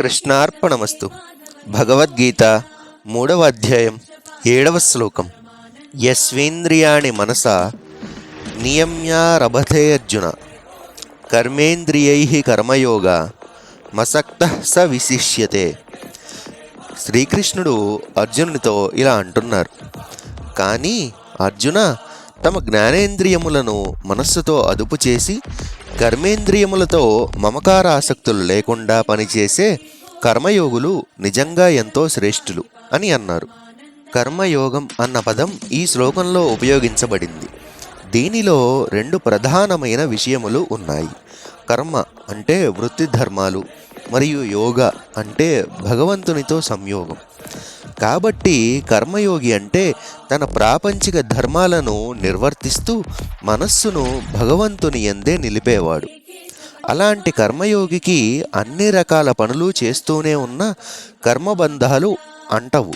కృష్ణార్పణమస్తు. భగవద్గీత 3వ అధ్యాయం 7వ శ్లోకం. యస్వేంద్రియాణి మనసా నియమ్యారభతే అర్జున కర్మేంద్రియైః కర్మయోగా మసక్తః స విశిష్యతే. శ్రీకృష్ణుడు అర్జునునితో ఇలా అంటున్నారు, కానీ అర్జున, తమ జ్ఞానేంద్రియములను మనస్సుతో అదుపు చేసి కర్మేంద్రియములతో మమకారాసక్తులు లేకుండా పనిచేసే కర్మయోగులు నిజంగా ఎంతో శ్రేష్ఠులు అని అన్నారు. కర్మయోగం అన్న పదం ఈ శ్లోకంలో ఉపయోగించబడింది. దీనిలో 2 ప్రధానమైన విషయములు ఉన్నాయి. కర్మ అంటే వృత్తి ధర్మాలు, మరియు యోగ అంటే భగవంతునితో సంయోగం. కాబట్టి కర్మయోగి అంటే తన ప్రాపంచిక ధర్మాలను నిర్వర్తిస్తూ మనస్సును భగవంతుని యందే నిలిపేవాడు. అలాంటి కర్మయోగికి అన్ని రకాల పనులు చేస్తూనే ఉన్న కర్మబంధాలు అంటవు.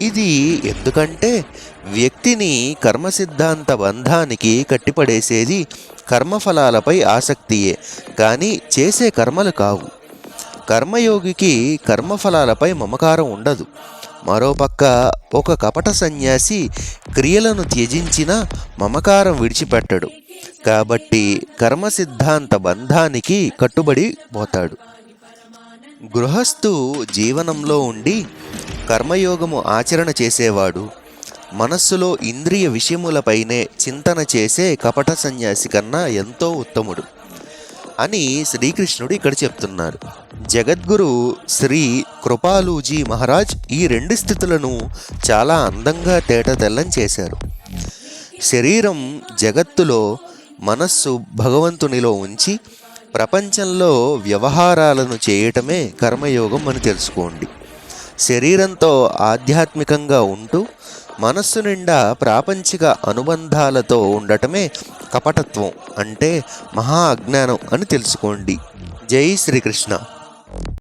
ఇది ఎందుకంటే వ్యక్తిని కర్మసిద్ధాంత బంధానికి కట్టిపడేసేది కర్మఫలాలపై ఆసక్తియే, కానీ చేసే కర్మలు కావు. కర్మయోగికి కర్మఫలాలపై మమకారం ఉండదు. మరోపక్క ఒక కపట సన్యాసి క్రియలను త్యజించిన మమకారం విడిచిపెట్టడు. కాబట్టి కర్మసిద్ధాంత బంధానికి కట్టుబడి పోతాడు. గృహస్థు జీవనంలో ఉండి కర్మయోగము ఆచరణ చేసేవాడు మనస్సులో ఇంద్రియ విషయములపైనే చింతన చేసే కపట సన్యాసి కన్నా ఎంతో ఉత్తముడు అని శ్రీకృష్ణుడు ఇక్కడ చెప్తున్నారు. జగద్గురు శ్రీ కృపాలూజీ మహారాజ్ ఈ 2 స్థితులను చాలా అందంగా తేటతెల్లం చేశారు. శరీరం జగత్తులో, మనస్సు భగవంతునిలో ఉంచి ప్రపంచంలో వ్యవహారాలను చేయటమే కర్మయోగం అని తెలుసుకోండి. శరీరంతో ఆధ్యాత్మికంగా ఉంటూ మనస్సు నిండా ప్రాపంచిక అనుబంధాలతో ఉండటమే కపటత్వం అంటే మహా అజ్ఞానం అని తెలుసుకోండి. జై శ్రీకృష్ణ.